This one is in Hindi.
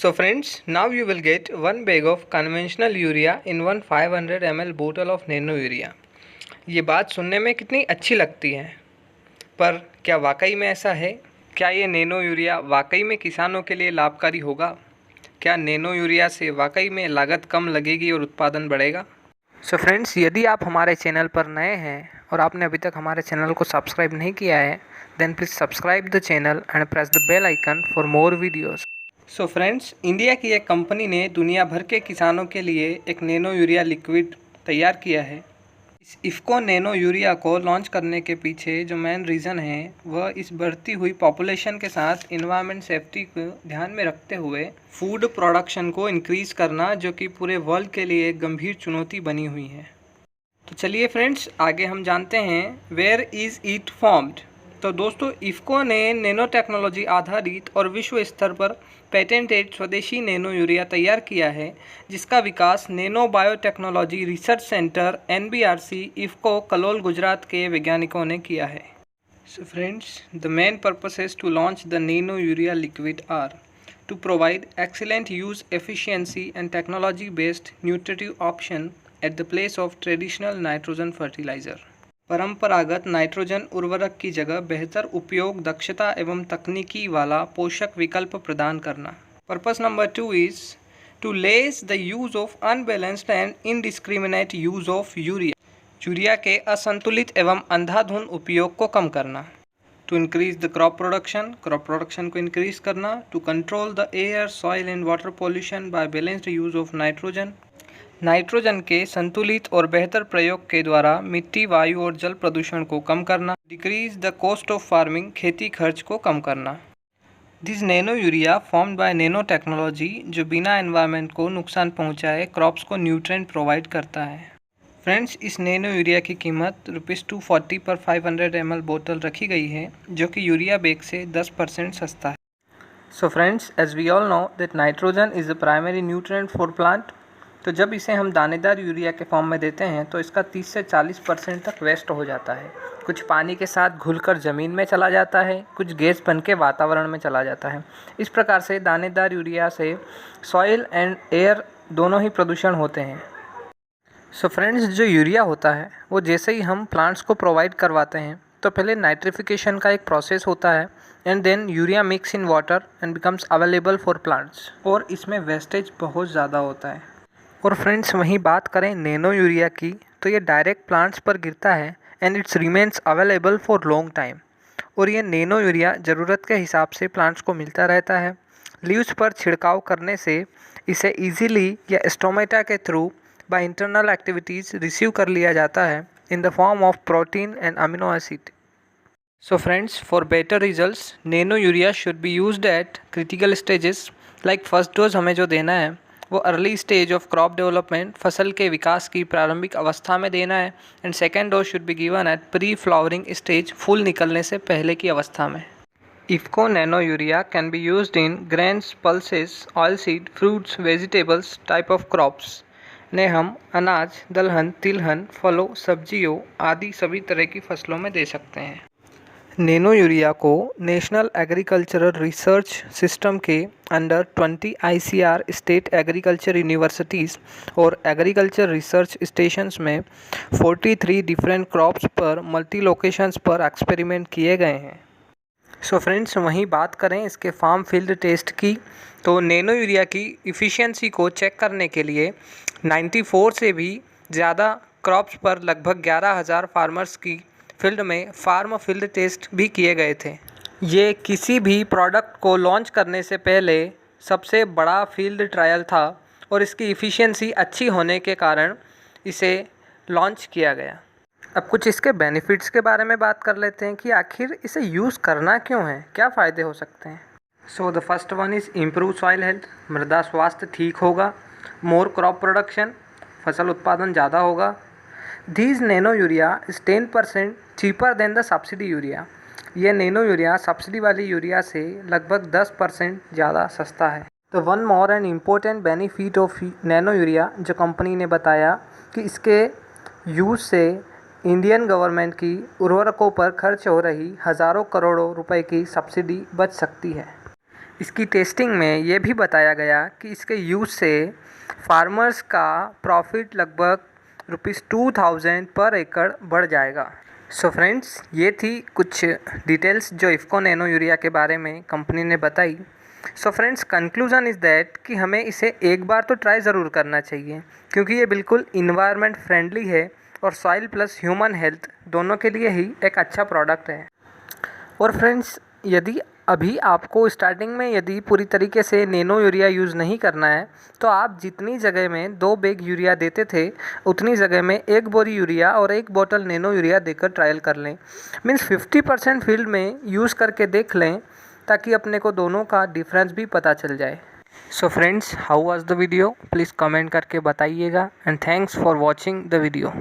So friends, now you will get one bag of conventional urea in one 500 ml bottle of nano urea। ये बात सुनने में कितनी अच्छी लगती है, पर क्या वाकई में ऐसा है? क्या ये नैनो यूरिया वाकई में किसानों के लिए लाभकारी होगा? क्या नैनो यूरिया से वाकई में लागत कम लगेगी और उत्पादन बढ़ेगा? सो फ्रेंड्स, यदि आप हमारे चैनल पर नए हैं और आपने अभी तक हमारे चैनल को सब्सक्राइब नहीं किया है, then please subscribe the channel and press the bell icon for more videos. So friends, India की एक कंपनी ने दुनिया भर के किसानों के लिए एक नैनो यूरिया लिक्विड तैयार किया है। इस इफ़को नैनो यूरिया को लॉन्च करने के पीछे जो मेन रीज़न है वह इस बढ़ती हुई पॉपुलेशन के साथ इन्वायरमेंट सेफ्टी को ध्यान में रखते हुए फूड प्रोडक्शन को इंक्रीज़ करना, जो कि पूरे वर्ल्ड के लिए एक गंभीर चुनौती बनी हुई है। तो चलिए फ्रेंड्स, आगे हम जानते हैं वेयर इज़ इट फॉर्म्ड। तो दोस्तों, इफ़को ने नैनो टेक्नोलॉजी आधारित और विश्व स्तर पर पेटेंटेड स्वदेशी नैनो यूरिया तैयार किया है, जिसका विकास nano biotechnology research centre NBRC IFFCO Kalol Gujarat के वैज्ञानिकों ने किया है। So friends, the main purposes to launch the nano urea liquid are to provide excellent use efficiency and technology based nutritive option at the place of traditional nitrogen fertilizer। परंपरागत नाइट्रोजन उर्वरक की जगह बेहतर उपयोग, दक्षता एवं तकनीकी वाला पोषक विकल्प प्रदान करना। Purpose number 2 is to less the use of unbalanced and indiscriminate use of urea के असंतुलित एवं अंधाधुंध उपयोग को कम करना। To increase the crop production को इंक्रीज करना। To control the air, soil and water pollution by balanced use of nitrogen के संतुलित और बेहतर प्रयोग के द्वारा मिट्टी, वायु और जल प्रदूषण को कम करना। Decrease the cost of farming, खेती खर्च को कम करना। This nano urea formed by nano technology, जो बिना एनवायरनमेंट को नुकसान पहुंचाए क्रॉप्स को न्यूट्रिएंट प्रोवाइड करता है। फ्रेंड्स, इस नैनो यूरिया की कीमत ₹240 पर 500 ml बोतल रखी गई है, जो कि यूरिया बैग से 10% सस्ता है। So friends, as we all know that nitrogen is the primary nutrient for plant. तो जब इसे हम दानेदार यूरिया के फॉर्म में देते हैं तो इसका 30 से 40% तक वेस्ट हो जाता है। कुछ पानी के साथ घुलकर ज़मीन में चला जाता है, कुछ गैस बन के वातावरण में चला जाता है। इस प्रकार से दानेदार यूरिया से सॉइल एंड एयर दोनों ही प्रदूषण होते हैं। सो फ्रेंड्स, जो यूरिया होता है वो जैसे ही हम प्लांट्स को प्रोवाइड करवाते हैं तो पहले नाइट्रिफिकेशन का एक प्रोसेस होता है and then urea mix in water and becomes available for plants, और इसमें वेस्टेज बहुत ज़्यादा होता है। और फ्रेंड्स, वहीं बात करें नैनो यूरिया की, तो ये डायरेक्ट प्लांट्स पर गिरता है and it's remains available for long time. और ये नैनो यूरिया ज़रूरत के हिसाब से प्लांट्स को मिलता रहता है। लीव्स पर छिड़काव करने से इसे इजीली या स्टोमेटा के through by internal activities receive कर लिया जाता है in the form of protein and amino acid. So friends, for better results nano urea should be used at critical stages. Like first dose हमें जो देना है वो early stage of crop development, फसल के विकास की प्रारंभिक अवस्था में देना है, and second dose should be given at pre flowering stage, फूल निकलने से पहले की अवस्था में। IFFCO nano urea can be used in grains, pulses, oil seed, fruits, vegetables type of crops. ने हम अनाज, दलहन, तिलहन, फलों, सब्जियों आदि सभी तरह की फसलों में दे सकते हैं। नैनो यूरिया को नेशनल एग्रीकल्चरल रिसर्च सिस्टम के under 20 ICR state agriculture universities और एग्रीकल्चर रिसर्च स्टेशंस में 43 डिफरेंट क्रॉप्स पर मल्टी लोकेशंस पर एक्सपेरिमेंट किए गए हैं। सो फ्रेंड्स, वहीं बात करें इसके फार्म फील्ड टेस्ट की, तो नैनो यूरिया की इफ़िशियंसी को चेक करने के लिए 94 से भी ज़्यादा क्रॉप्स पर लगभग 11,000 फार्मर्स की फील्ड में फार्म फील्ड टेस्ट भी किए गए थे। ये किसी भी प्रोडक्ट को लॉन्च करने से पहले सबसे बड़ा फील्ड ट्रायल था और इसकी इफ़िशियंसी अच्छी होने के कारण इसे लॉन्च किया गया। अब कुछ इसके बेनिफिट्स के बारे में बात कर लेते हैं कि आखिर इसे यूज़ करना क्यों है, क्या फ़ायदे हो सकते हैं। So the first one is improve soil health, मृदा स्वास्थ्य ठीक होगा। मोर क्रॉप प्रोडक्शन, फसल उत्पादन ज़्यादा होगा। These nano urea is 10% cheaper than the subsidy urea. ये नैनो यूरिया सब्सिडी वाली यूरिया से लगभग 10% ज़्यादा सस्ता है। तो one more and important benefit of nano urea जो कंपनी ने बताया कि इसके यूज़ से इंडियन गवर्नमेंट की उर्वरकों पर खर्च हो रही हज़ारों करोड़ों रुपए की सब्सिडी बच सकती है। इसकी टेस्टिंग में ये भी बताया गया कि इसके यूज़ से फार्मर्स का प्रॉफिट लगभग ₹2000 पर एकड़ बढ़ जाएगा। सो फ्रेंड्स, ये थी कुछ डिटेल्स जो इफ़को नैनो यूरिया के बारे में कंपनी ने बताई। So friends, conclusion is that कि हमें इसे एक बार तो ट्राई ज़रूर करना चाहिए, क्योंकि ये बिल्कुल इन्वायरमेंट फ्रेंडली है और सॉइल प्लस ह्यूमन हेल्थ दोनों के लिए ही एक अच्छा प्रोडक्ट है। और फ्रेंड्स, यदि अभी आपको स्टार्टिंग में यदि पूरी तरीके से नैनो यूरिया यूज़ नहीं करना है, तो आप जितनी जगह में 2 बैग यूरिया देते थे उतनी जगह में 1 बोरी यूरिया और 1 बोतल नैनो यूरिया देकर ट्रायल कर लें। मीन्स 50% फील्ड में यूज़ करके देख लें, ताकि अपने को दोनों का डिफरेंस भी पता चल जाए। So friends, how was the video? Please comment करके बताइएगा and thanks for watching the video.